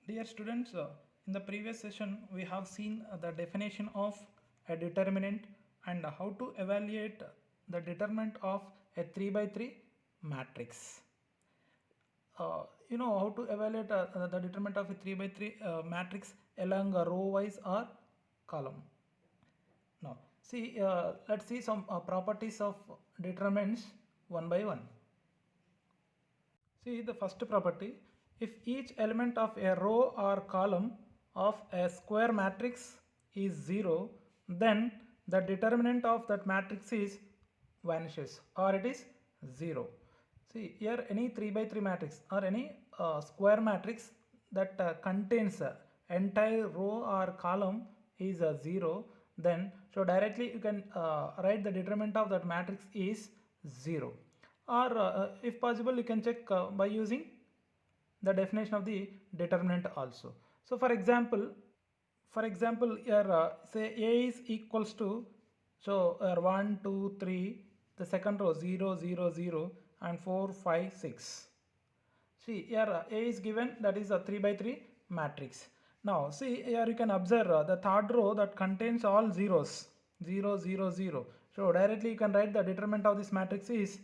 Dear students, in the previous session we have seen the definition of a determinant and how to evaluate the determinant of a 3 by 3 matrix. You know how to evaluate the determinant of a 3 by 3 matrix along a row wise or column. Now, see, let's see some properties of determinants one by one. See the first property, if each element of a row or column of a square matrix is 0, then the determinant of that matrix is vanishes or it is 0. See here any 3 by 3 matrix or any square matrix that contains entire row or column is 0, then so directly you can write the determinant of that matrix is 0, or if possible you can check by using the definition of the determinant also. So for example here say a is equals to, so 1 2 3, the second row 0 0 0 and 4 5 6. See here a is given, that is a 3 by 3 matrix. Now see here you can observe the third row that contains all zeros 0 0 0. So directly you can write the determinant of this matrix is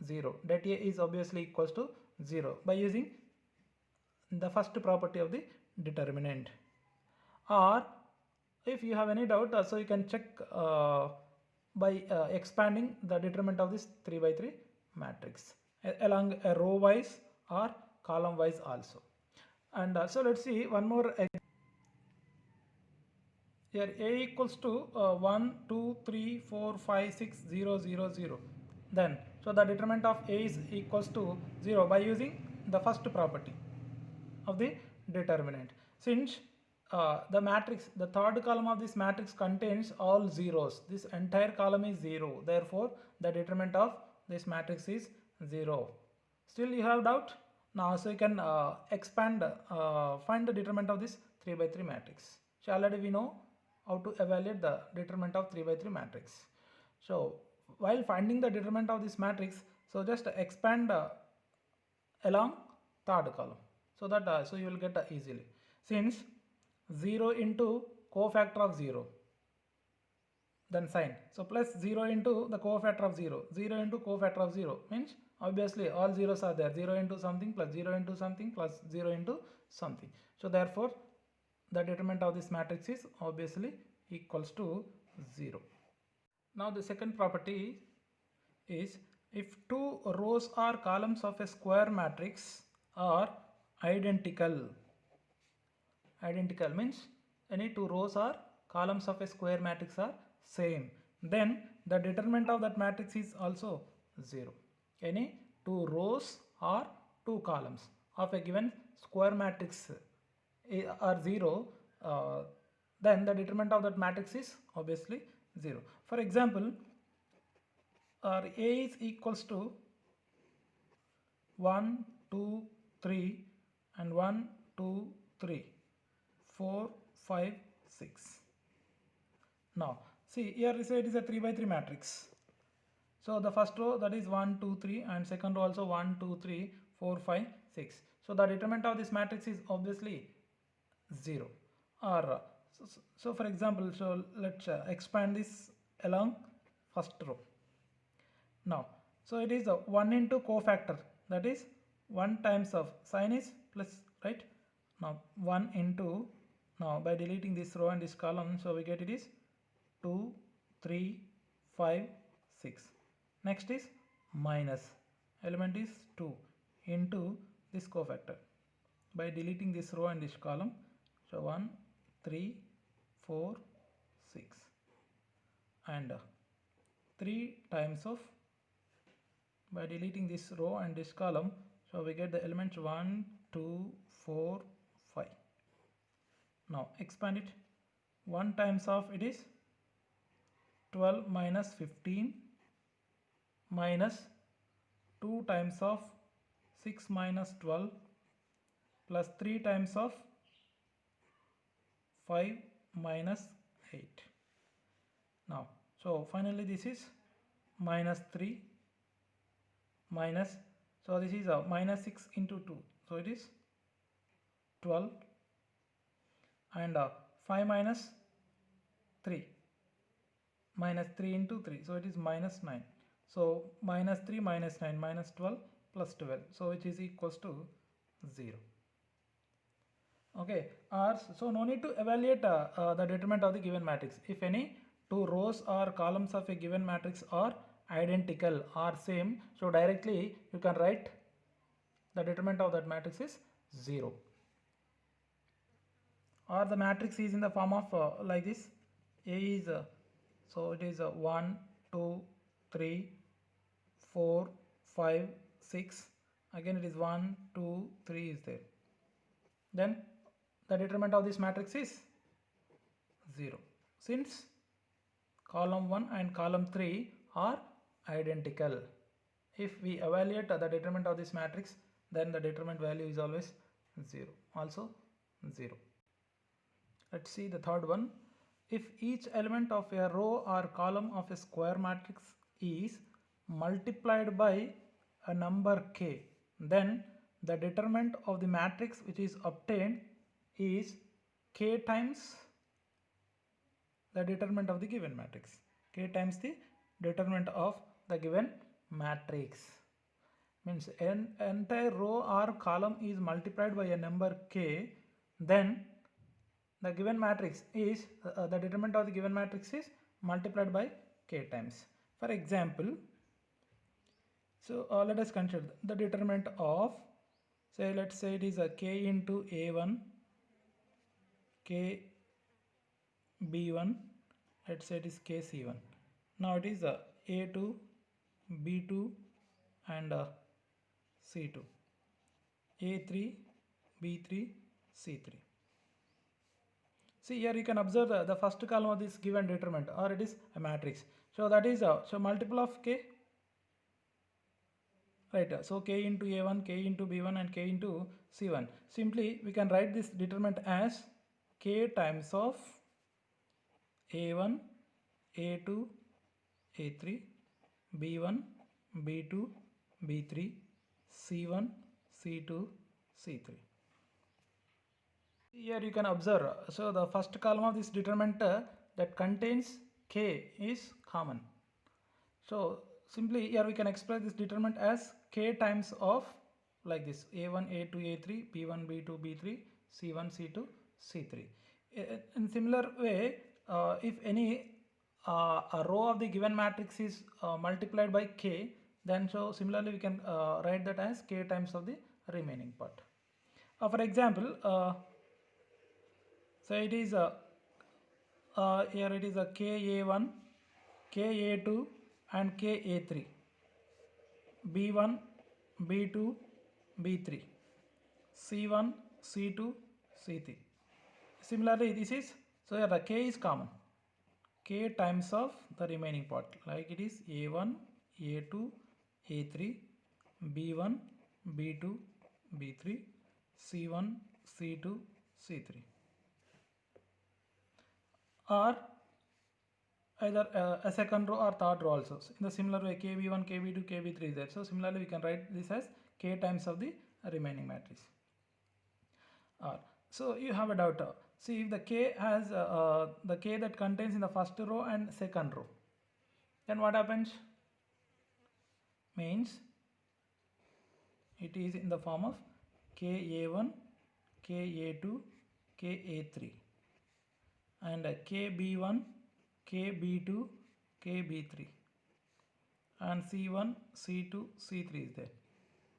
0, that A is obviously equals to 0 by using the first property of the determinant. Or if you have any doubt, so you can check by expanding the determinant of this 3 by 3 matrix along a row wise or column wise also. And so let's see one more. Here A equals to 1 2 3 4 5 6 0 0 0. Then so the determinant of A is equals to 0 by using the first property of the determinant. Since the matrix, the third column of this matrix contains all zeros, this entire column is 0, therefore the determinant of this matrix is 0. Still you have doubt? Now so you can expand, find the determinant of this 3 by 3 matrix. So already we know how to evaluate the determinant of 3 by 3 matrix. So while finding the determinant of this matrix, so just expand along third column, so that so you will get easily. Since 0 into cofactor of 0, then sign, so plus 0 into the cofactor of 0, 0 into cofactor of 0 means obviously all zeros are there, 0 into something plus 0 into something plus 0 into something. So therefore the determinant of this matrix is obviously equals to 0. Now the second property is, if two rows or columns of a square matrix are identical means any two rows or columns of a square matrix are same, then the determinant of that matrix is also 0. Any two rows or two columns of a given square matrix are 0, then the determinant of that matrix is obviously 0. For example, A is equals to 1 2 3 and 1 2 3 4 5 6. Now see here we say it is a 3 by 3 matrix. So the first row, that is 1 2 3, and second row also 1 2 3 4 5 6. So the determinant of this matrix is obviously 0. Or so for example, so let's expand this along first row. Now so it is 1 into cofactor, that is 1 times of sign is plus, right? Now 1 into, now by deleting this row and this column, so we get it is 2 3 5 6. Next is minus, element is 2 into this cofactor. By deleting this row and this column, so 1 3 4 6 and 3 times of, by deleting this row and this column, so we get the elements 1 2 4 5. Now expand it, 1 times of it is 12 minus 15 minus 2 times of 6 minus 12 plus 3 times of 5 minus 8. Now so finally this is minus 3 minus, so this is a minus 6 into 2, so it is 12, and 5 minus 3, minus 3 into 3, so it is minus 9. So minus 3 minus 9 minus 12 plus 12, so which is equals to 0. Okay, so no need to evaluate the determinant of the given matrix. If any two rows or columns of a given matrix are identical or same, so directly you can write the determinant of that matrix is 0. Or the matrix is in the form of like this. A is so it is 1 2 3 4 5 6, again it is 1 2 3 is there, then the determinant of this matrix is 0, since column 1 and column 3 are identical. If we evaluate the determinant of this matrix, then the determinant value is always 0, also 0. Let's see the third one. If each element of a row or column of a square matrix is multiplied by a number k, then the determinant of the matrix which is obtained is k times the determinant of the given matrix. K times the determinant of the given matrix. Means an entire row or column is multiplied by a number k, then the given matrix is the determinant of the given matrix is multiplied by k times. For example, so let us consider the determinant of, say, let's say it is a k into a1, k b1, let's say it is k c1. Now it is a2, b2 and c2, a3, b3, c3. See here you can observe the first column of this given determinant, or it is a matrix. So that is so multiple of k, right? So k into a1, k into b1 and k into c1. Simply we can write this determinant as k times of a1, a2, a3, b1, b2, b3, c1, c2, c3. Here you can observe, so the first column of this determinant that contains k is common. So simply here we can express this determinant as k times of like this a1, a2, a3, b1, b2, b3, c1, c2, c3. In similar way, if any a row of the given matrix is multiplied by k, then so similarly we can write that as k times of the remaining part. For example, so it is here it is a ka1, ka2 and ka3, b1, b2, b3, c1, c2, c3. Similarly this is, so here the k is common, k times of the remaining part, like it is a1, a2, a3, b1, b2, b3, c1, c2, c3. Or either a second row or third row also. In the similar way, kb1, kb2, kb3 is there. So similarly we can write this as k times of the remaining matrix. So you have a doubt. See, if the k has the k that contains in the first row and second row, then what happens? Means it is in the form of ka1, ka2, ka3 and kb1, kb2, kb3 and c1, c2, c3 is there.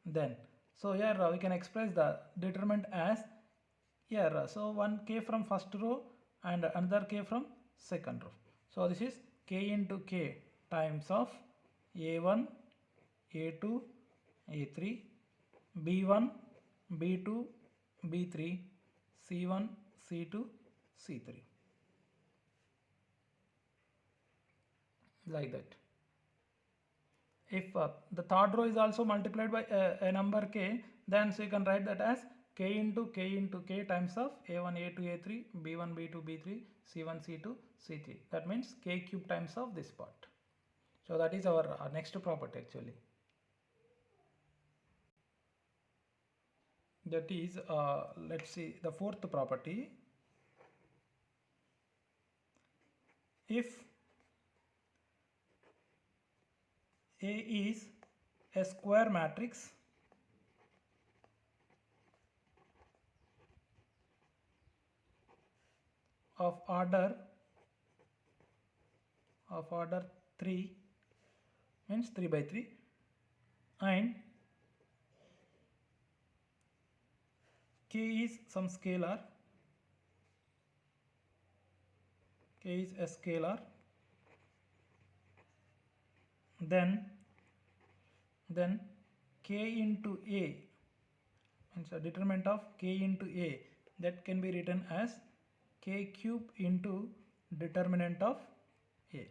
Then so here we can express the determinant as here, so one k from first row and another k from second row. So this is k into k times of a1, a2, a3, b1, b2, b3, c1, c2, c3, like that. If the third row is also multiplied by a number k, then so you can write that as k into k times of a1, a2, a3, b1, b2, b3, c1, c2, c3. That means k cube times of this part. So that is our next property actually. that is let's see the fourth property. If A is a square matrix of order 3, means 3 by 3, and K is some scalar, K is a scalar, then K into A means a determinant of K into A, that can be written as K cube into determinant of A,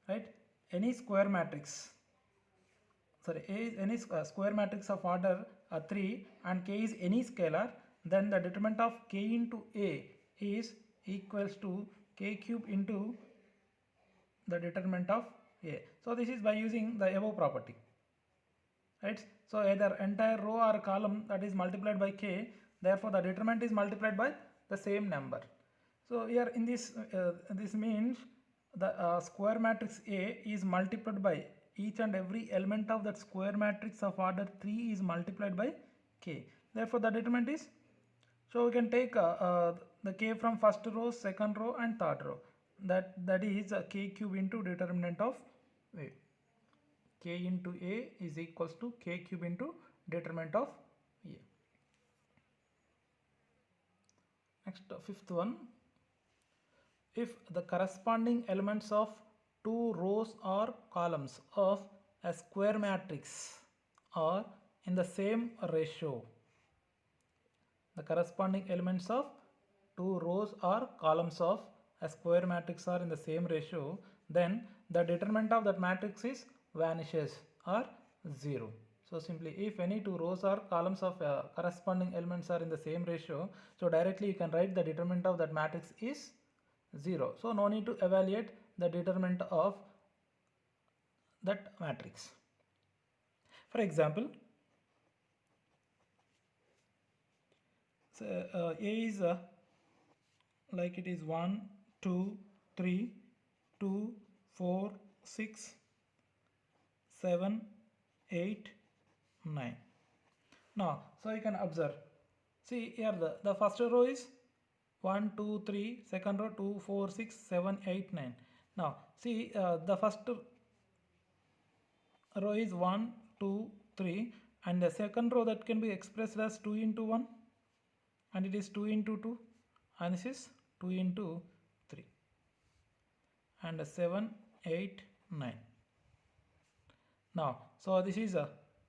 right? Any square matrix, sorry, A is any square matrix of order 3 and K is any scalar, then the determinant of K into A is equals to K cube into the determinant of A. So this is by using the above property, right? So either entire row or column that is multiplied by K, therefore the determinant is multiplied by the same number. So here in this this means the square matrix A is multiplied by each and every element of that square matrix of order 3 is multiplied by K. Therefore the determinant is, so we can take the K from first row, second row and third row. That is K cube into determinant of A. K into A is equals to K cube into determinant of A. Next, fifth one. If the corresponding elements of two rows or columns of a square matrix are in the same ratio, the corresponding elements of two rows or columns of a square matrix are in the same ratio, then the determinant of that matrix is vanishes or 0. So simply if any two rows or columns of corresponding elements are in the same ratio, so directly you can write the determinant of that matrix is 0. So no need to evaluate the determinant of that matrix. For example, so, A is like it is 1, 2, 3, 2, 4, 6, 7, 8, 9. Now, so you can observe. See here the first row is 1, 2, 3, second row 2, 4, 6, 7, 8, 9. Now, see the first row is 1, 2, 3 and the second row that can be expressed as 2 into 1 and it is 2 into 2 and this is 2 into 3 and 7, 8, 9. Now, so this is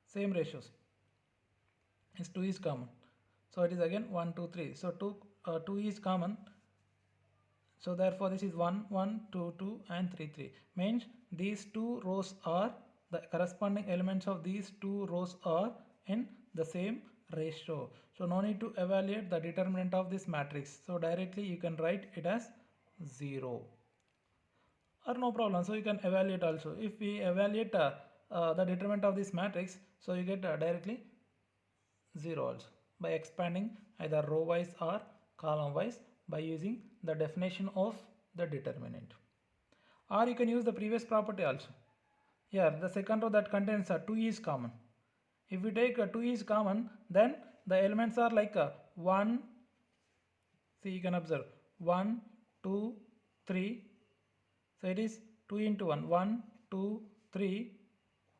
same ratios. This 2 is common. So it is again 1, 2, 3. So 2 is common. So therefore this is 1, 1, 2, 2 and 3, 3. Means these two rows are, the corresponding elements of these two rows are in the same ratio. So no need to evaluate the determinant of this matrix. So directly you can write it as 0. Or no problem. So you can evaluate also. If we evaluate the determinant of this matrix, so you get directly 0 also by expanding either row wise or column wise by using the definition of the determinant. Or you can use the previous property also. Here the second row that contains 2 is common. If we take 2 is common, then the elements are like 1, see you can observe 1, 2, 3. So it is 2 into 1, 1, 2, 3,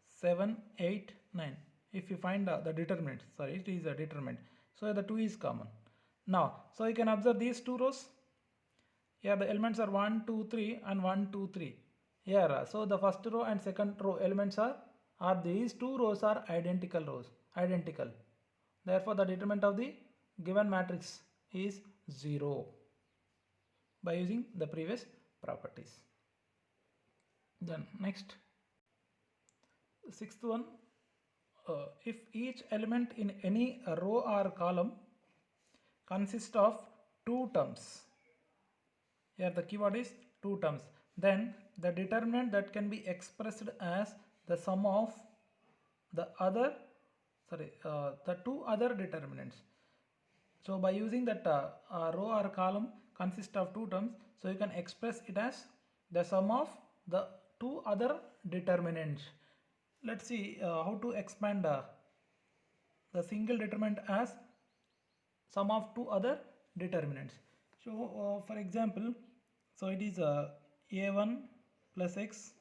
7, 8, 9. If you find the determinant, sorry, it is a determinant. So the 2 is common. Now, so you can observe these two rows. Here the elements are 1, 2, 3 and 1, 2, 3. Here, so the first row and second row elements are these two rows are identical. Therefore, the determinant of the given matrix is 0 by using the previous properties. Then next, sixth one, if each element in any row or column consists of two terms, here the keyword is two terms, then the determinant that can be expressed as the sum of the other the two other determinants. So by using that row or column consists of two terms, so you can express it as the sum of the two other determinants. Let's see how to expand the single determinant as sum of two other determinants. So for example, so it is a1 plus x,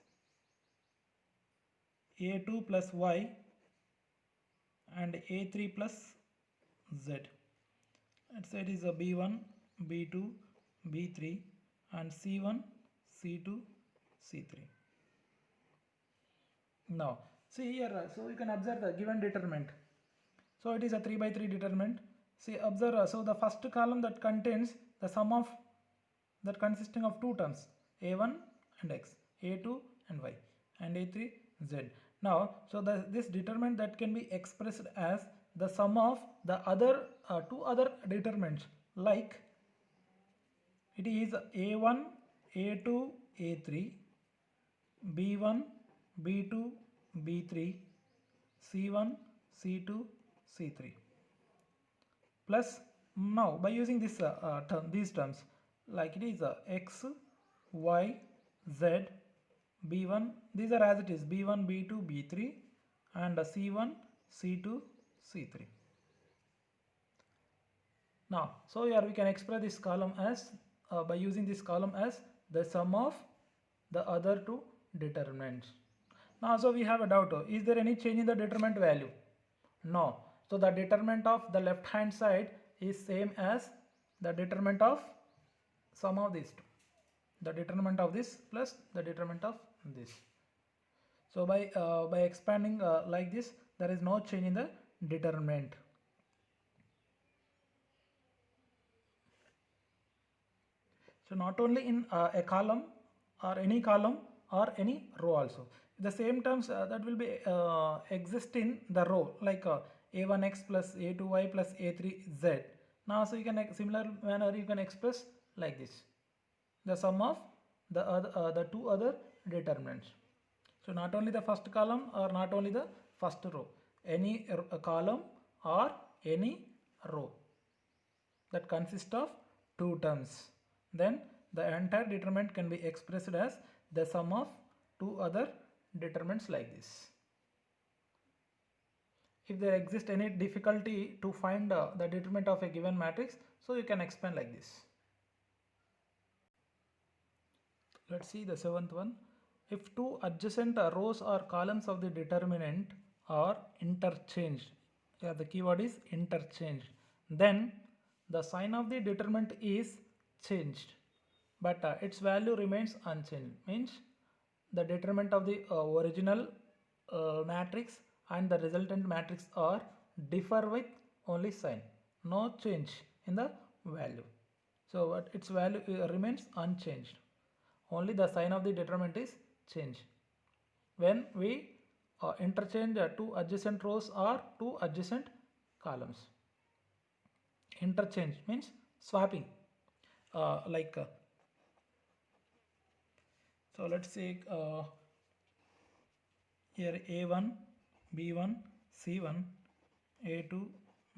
a2 plus y, and a3 plus z. Let's say it is a b1, b2, b3, and c1, c2, c3. Now see here, so you can observe the given determinant. So it is a 3 by 3 determinant. See, observe, so the first column that contains the sum of that consisting of two terms, a1 and x, a2 and y, and a3 z. Now so this determinant that can be expressed as the sum of the other two other determinants, like it is a1, a2, a3, b1, b2, b3, c1, c2, c3, plus now by using this these terms, like it is x, y, z, b1, these are as it is b1, b2, b3, and c1, c2, c3. Now so here we can express this column as by using this column as the sum of the other two determinants. Now so we have a doubt, is there any change in the determinant value? No. So the determinant of the left hand side is same as the determinant of sum of these two, the determinant of this plus the determinant of this. So by expanding like this, there is no change in the determinant. So not only in a column or any row also. The same terms that will be exist in the row, like a1x plus a2y plus a3z. Now so you can similar manner you can express like this, the sum of the two other determinants. So not only the first column or not only the first row, any column or any row that consists of two terms, then the entire determinant can be expressed as the sum of two other determinants like this. If there exists any difficulty to find the determinant of a given matrix, so you can expand like this. Let's see the seventh one. If two adjacent rows or columns of the determinant are interchanged, yeah, the keyword is interchanged, then the sign of the determinant is changed, but its value remains unchanged. Means the determinant of the original matrix and the resultant matrix are differ with only sign, no change in the value. So but its value remains unchanged. Only the sign of the determinant is changed when we interchange two adjacent rows or two adjacent columns. Interchange means swapping, like so let's say here a1, b1, c1, a2,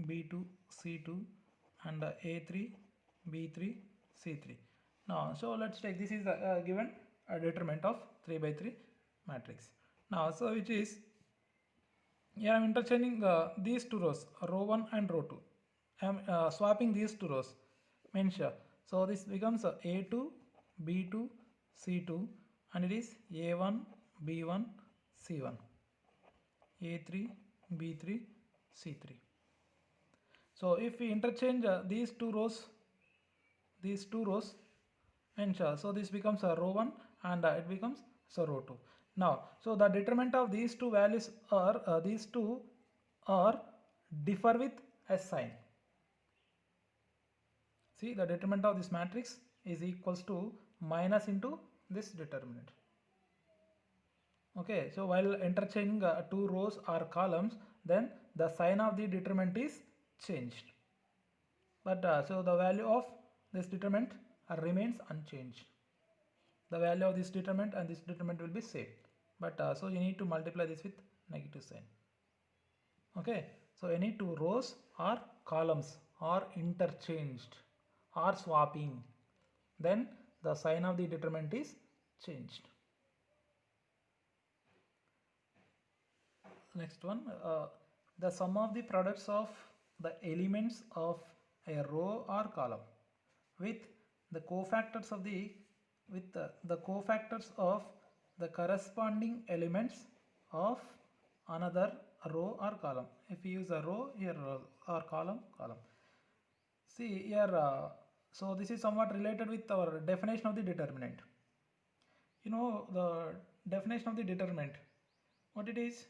b2, c2, and a3, b3, c3. Now so let's take this is the given determinant of 3 by 3 matrix. Now so which is, here I am interchanging these two rows, row 1 and row 2. I am swapping these two rows, means so this becomes a2, b2, c2, and it is a1, b1, c1, a3, b3, c3. So if we interchange these two rows, and so this becomes a row 1 and it becomes so row 2. Now so the determinant of these two values are differ with a sign. See, the determinant of this matrix is equals to minus into this determinant. Okay, so while interchanging two rows or columns, then the sign of the determinant is changed, but so the value of this determinant remains unchanged. The value of this determinant and this determinant will be same, but so you need to multiply this with negative sign. Okay, so any two rows or columns are interchanged or swapping, then the sign of the determinant is changed. Next one, the sum of the products of the elements of a row or column with the cofactors of the cofactors of the corresponding elements of another row or column. If we use a row here or column. See here, so this is somewhat related with our definition of the determinant. You know the definition of the determinant, what it is?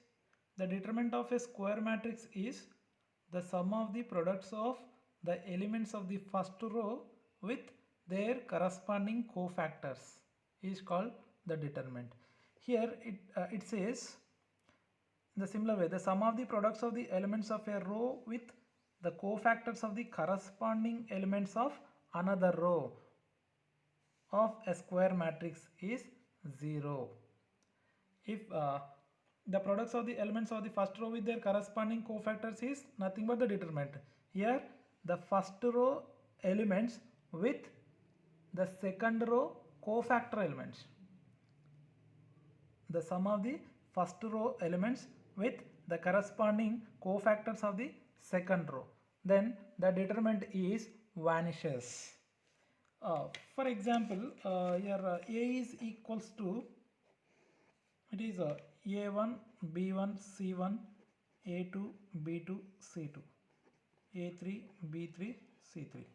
The determinant of a square matrix is the sum of the products of the elements of the first row with their corresponding cofactors is called the determinant. Here it says in the similar way, the sum of the products of the elements of a row with the cofactors of the corresponding elements of another row of a square matrix is 0. If the products of the elements of the first row with their corresponding cofactors is nothing but the determinant. Here the first row elements with the second row cofactor elements. The sum of the first row elements with the corresponding cofactors of the second row. Then the determinant is vanishes. For example, here A is equals to, it is A1, B1, C1, A2, B2, C2, A3, B3, C3.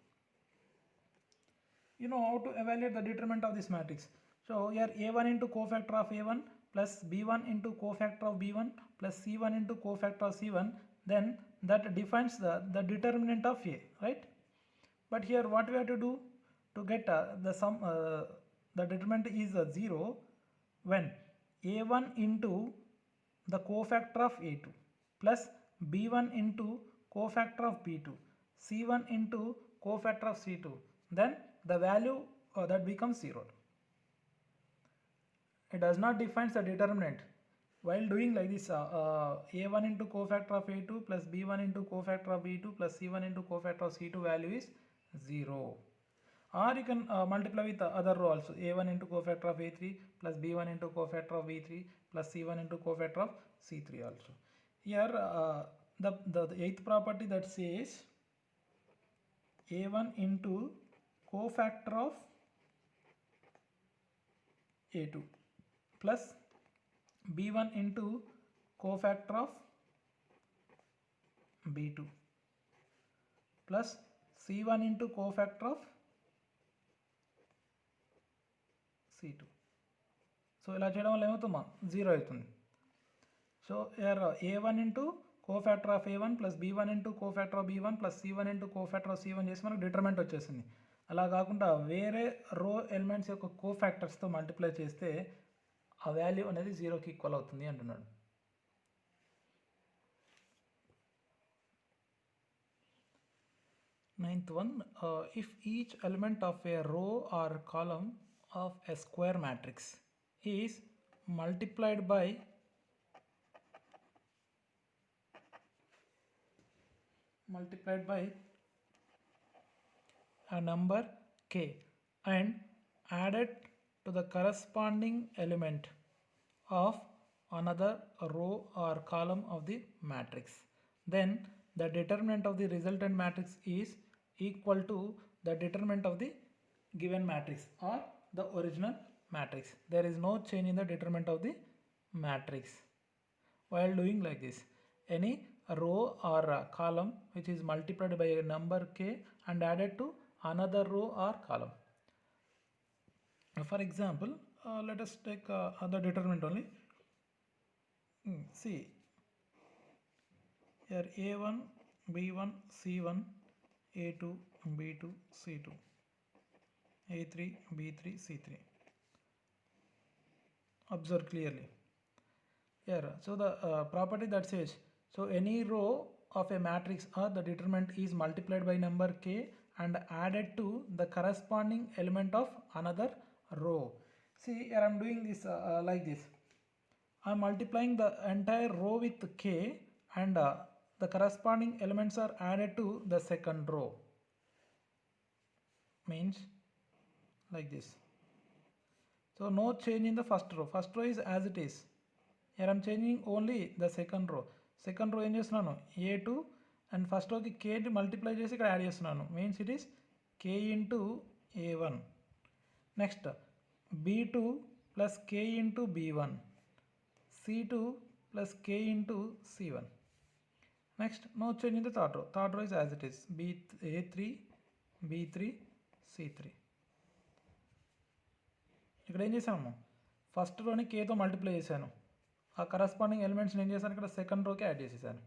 You know how to evaluate the determinant of this matrix. So here A1 into cofactor of A1 plus B1 into cofactor of B1 plus C1 into cofactor of C1, then that defines the determinant of A, right? But here what we have to do to get the sum, the determinant is 0 when A1 into the cofactor of A2 plus B1 into cofactor of B2, C1 into cofactor of C2, then the value that becomes 0. It does not define the determinant. While doing like this, A1 into cofactor of A2 plus B1 into cofactor of B2 plus C1 into cofactor of C2 value is 0. Or you can multiply with the other row also, A1 into cofactor of A3 plus B1 into cofactor of B3 plus C1 into cofactor of C3 also. Here the eighth property that says A1 into cofactor of A2 plus B1 into cofactor of B2 plus C1 into cofactor of C2. So ఇలా చేయడం వల్ల ఏమవుతుందా 0 అవుతుంది. So here A1 into cofactor of A1 plus B1 into cofactor of B1 plus C1 into cofactor of C1 చేసి మనకు determinant వచ్చేసింది. అలా కాకుండా వేరే రో ఎలిమెంట్స్ యొక్క కోఫాక్టర్స్తో మల్టిప్లై చేస్తే ఆ వాల్యూ అనేది 0కి ఈక్వల్ అవుతుంది అంటున్నాడు. Ninth one, if each element of a row or column of a square matrix is multiplied by a number k and added to the corresponding element of another row or column of the matrix, then the determinant of the resultant matrix is equal to the determinant of the given matrix or the original matrix. There is no change in the determinant of the matrix. While doing like this, any row or column which is multiplied by a number k and added to another row or column. For example, let us take the determinant only. See here A1, B1, C1, A2, B2, C2, A3, B3, C3. Observe clearly here. So the property that says, so any row of a matrix or the determinant is multiplied by number k and added to the corresponding element of another row. See here I am doing this like this. I am multiplying the entire row with k and the corresponding elements are added to the second row. Means like this. So no change in the first row. First row is as it is. Here I am changing only the second row. Second row ఏం చేస్తున్నాను a2 and first rowకి k multiply చేసి ఇక్కడ add చేస్తున్నాను. Means it is k into a1. Next b2 plus k into b1, c2 plus k into c1. Next, no change in the third row. Third row is as it is. a3, b3, c3. ఇక్కడ ఏం చేసాము first రోని కేతో multiply చేశాను. ఆ corresponding ఎలిమెంట్స్ని ఏం చేశాను ఇక్కడ second రోకి add చేసేసాను.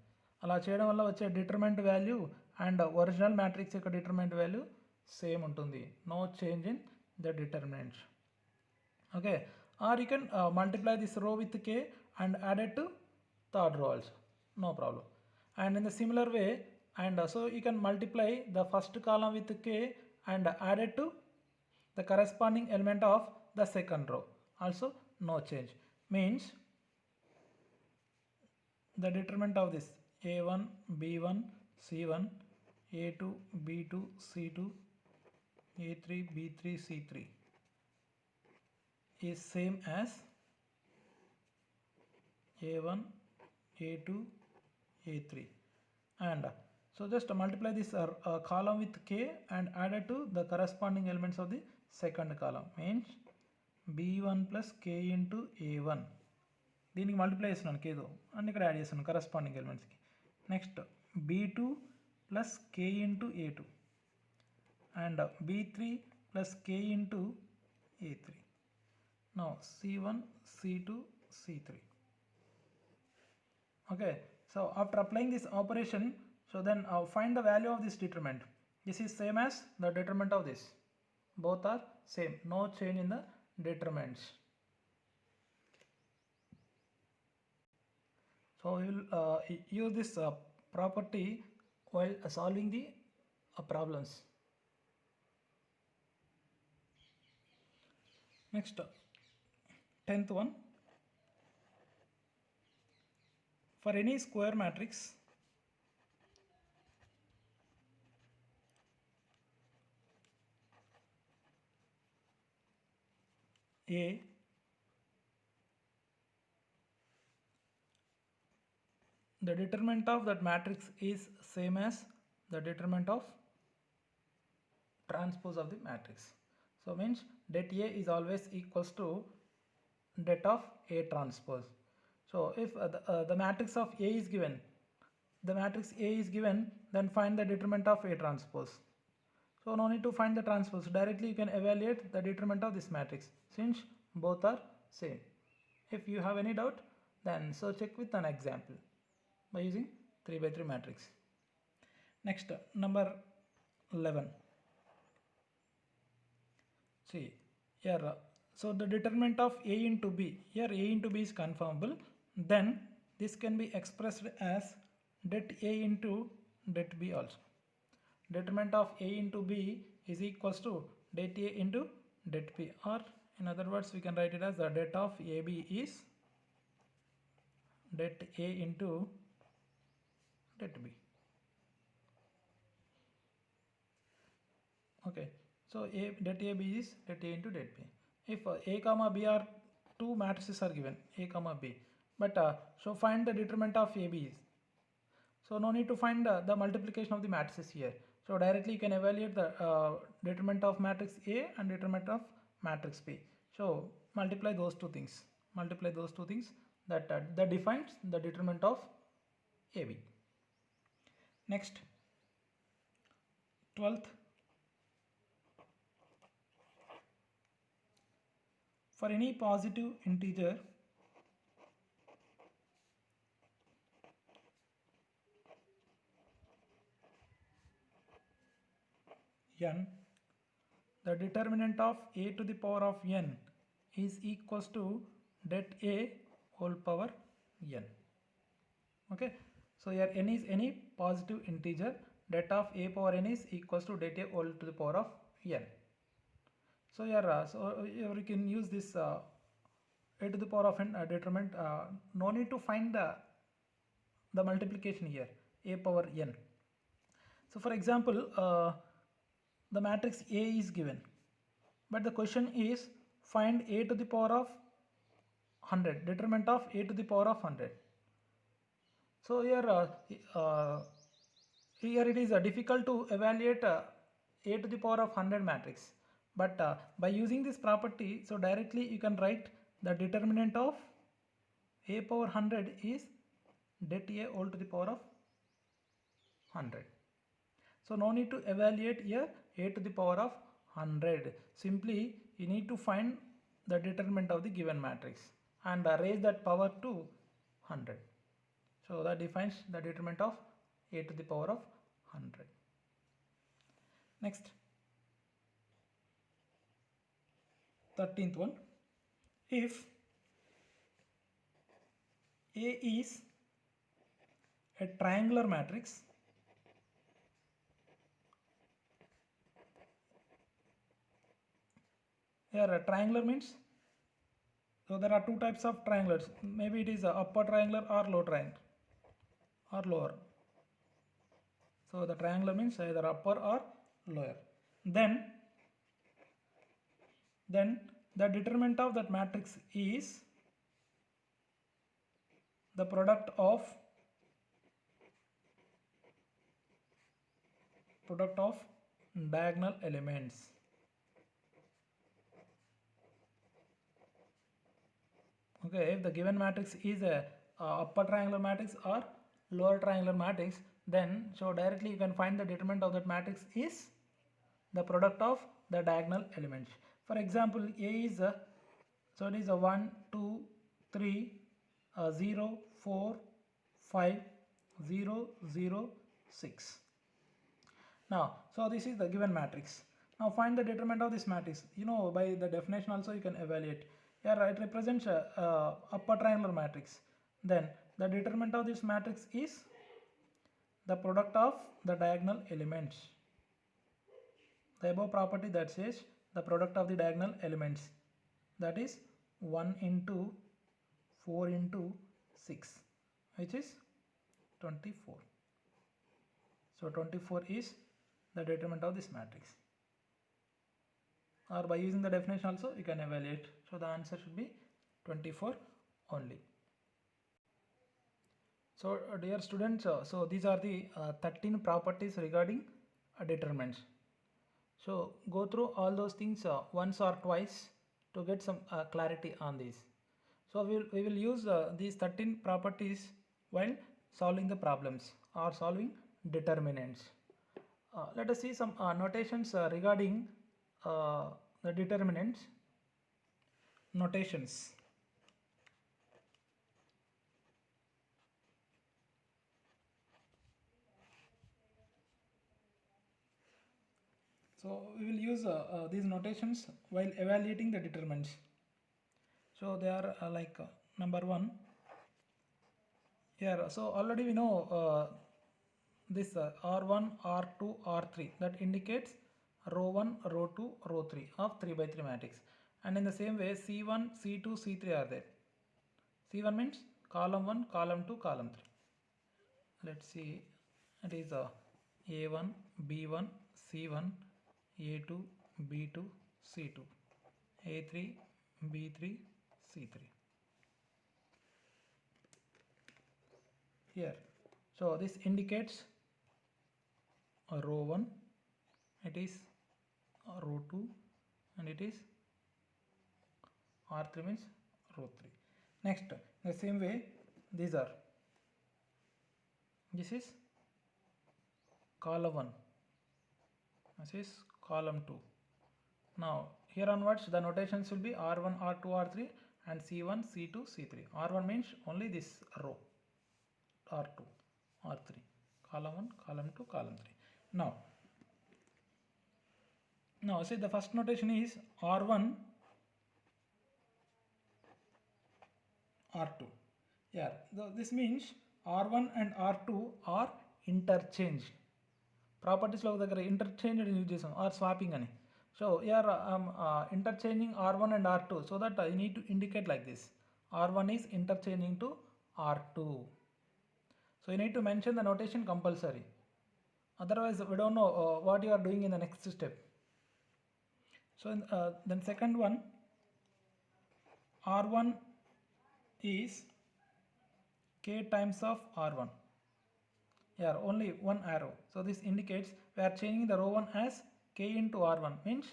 అలా చేయడం వల్ల వచ్చే determinant value and original matrix యొక్క డిటర్మెంట్ వాల్యూ సేమ్ ఉంటుంది. No change in the determinants. Okay, or you can multiply this row with k and add it to third row also, no problem. And in the similar way, and so you can multiply the first column with k and add it to the corresponding element of the second row, also no change. Means the determinant of this a1, b1, c1, a2, b2, c2, a3, b3, c3 is same as a1, a2, a3. And so just multiply this column with k and add it to the corresponding elements of the second column. Means b1 plus k into a1. దీనికి multiply చేస్తున్నాను కేదో అన్ని ఇక్కడ add చేస్తున్నాను corresponding ఎలిమెంట్స్కి. Next b2 plus k into a2 and b3 plus k into a3. Now c1, c2, c3. Okay, so after applying this operation, so then find the value of this determinant. This is same as the determinant of this. Both are same, no change in the determinants. So we will use this property while solving the problems. Next, 10th one. For any square matrix A, the determinant of that matrix is same as the determinant of transpose of the matrix. So means det A is always equals to det of A transpose. So if the matrix of A is given, then find the determinant of A transpose. So no need to find the transpose. Directly you can evaluate the determinant of this matrix since both are same. If you have any doubt, then so check with an example by using 3x3 matrix. Next, number 11. See here. So the determinant of A into B, here A into B is conformable, then this can be expressed as det A into det B also. Determinant of A into B is equals to det A into det B, or in other words we can write it as the det of AB is det A into det B. Okay, so det AB is det A into det B. If A comma B are two matrices are given, A comma B, but so find the determinant of AB. So no need to find the multiplication of the matrices here. So directly you can evaluate the determinant of matrix A and determinant of matrix B. So multiply those two things. That defines the determinant of AB. Next, 12th. For any positive integer n, the determinant of a to the power of n is equals to det A whole power n. Okay, so here n is any positive integer, det of a power n is equals to det A whole to the power of n. So here, here you can use this a to the power of n determinant. No need to find the multiplication here. a power n. So for example, the matrix A is given, but the question is find a to the power of 100, determinant of a to the power of 100. So here it is difficult to evaluate a to the power of 100 matrix, but by using this property, so directly you can write the determinant of a power 100 is det a all to the power of 100. So no need to evaluate here a to the power of 100. Simply you need to find the determinant of the given matrix and raise that power to 100. So that defines the determinant of a to the power of 100. Next, 13th one. If A is a triangular matrix here, a triangular means, so there are two types of triangulars. Maybe it is a upper triangular or lower triangle or lower. So the triangular means either upper or lower. Then the determinant of that matrix is the product of diagonal elements. Okay, if the given matrix is a upper triangular matrix or lower triangular matrix, then so directly you can find the determinant of that matrix is the product of the diagonal elements. For example, A is so it is a 1, 2, 3, 0, 4, 5, 0, 0, 6. Now, so this is the given matrix. Now find the determinant of this matrix. You know, by the definition also you can evaluate. Here it represents a upper triangular matrix. Then the determinant of this matrix is the product of the diagonal elements. The above property that says the product of the diagonal elements, that is 1 into 4 into 6, which is 24. So 24 is the determinant of this matrix. Or by using the definition also you can evaluate. So the answer should be 24 only. So dear students, so these are the 13 properties regarding determinants. So go through all those things once or twice to get some clarity on this. So we will use these 13 properties while solving the problems or solving determinants. Let us see some notations regarding the determinants. Notations. So we will use these notations while evaluating the determinants. So they are like number 1 here. So already we know this R1, R2, R3 that indicates row 1, row 2, row 3 of 3 by 3 matrix. And in the same way C1, C2, C3 are there. C1 means column 1, column 2, column 3. Let's see, it is A1, B1, C1, A2, B2, C2, A3, B3, C3. Here, so this indicates a row 1, it is row 2, and it is R3 means row 3. Next, the same way these are, this is column 1, this is column 2. Now here onwards the notations will be R1, R2, R3 and C1, C2, C3. R1 means only this row, R2, R3, column 1, column 2, column 3. Now see the first notation is R1, R2. Yeah, this means R1 and R2 are interchanged. Properties lo daggara interchanged use chesam or swapping ani. So here interchanging R1 and R2, so that you need to indicate like this. R1 is interchanging to R2. So you need to mention the notation compulsory. Otherwise, we don't know what you are doing in the next step. So then second one, R1 is K times of R1. Yeah, only one arrow. So this indicates we are changing the row 1 as K into R1, means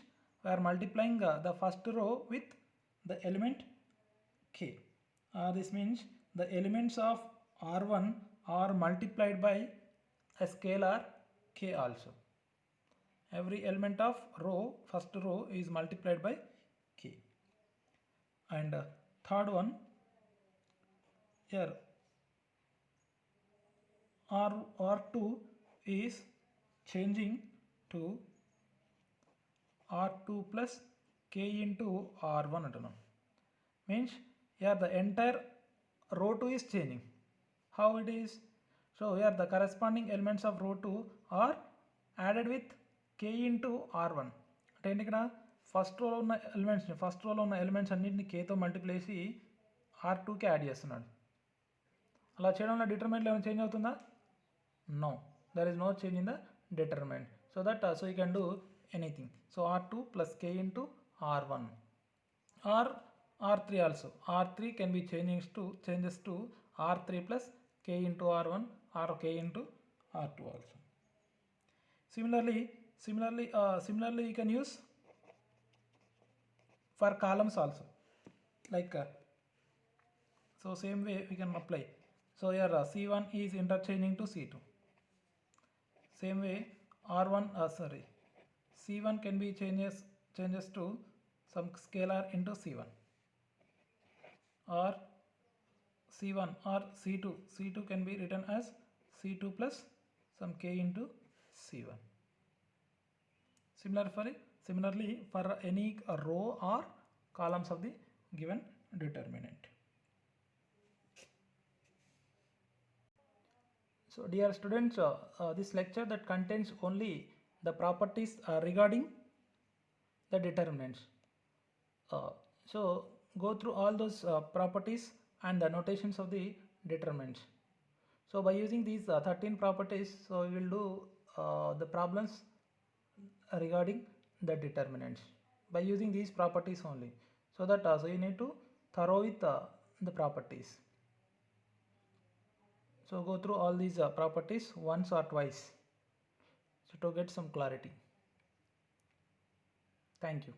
we are multiplying the first row with the element K. This means the elements of R1 are multiplied by a scalar K also. Every element of row, first row, is multiplied by K. And third one, here R2 is changing to R2 plus K into R1 antunnam. Means here the entire row 2 is changing. How it is? So here the corresponding elements of row 2 are added with K into R1. అంటే ఏంటి ఇక్కడ first రోలో ఉన్న elements అన్నింటిని కేతో multiply చేసి R2కి add చేస్తున్నాడు. అలా చేయడం వల్ల డిటర్మినెంట్ ఏమైనా చేంజ్ అవుతుందా? No, there is no change in the determinant. So that so you can do anything. So R2 plus K into R1 or R3 also. R3 can be changes to R3 plus K into R1 or K into R2 also. Similarly you can use for columns also, like so same way we can apply. So here C1 is interchanging to C2. Same way C1 can be changes to some scalar into C1, or C1 or C2 can be written as C2 plus some K into C1. Similarly for any row or columns of the given determinant. So dear students, this lecture that contains only the properties regarding the determinants. So go through all those properties and the notations of the determinants. So by using these 13 properties, so we will do the problems regarding the determinants by using these properties only. So that so you need to thorough with the properties. So go through all these properties once or twice, so to get some clarity. Thank you.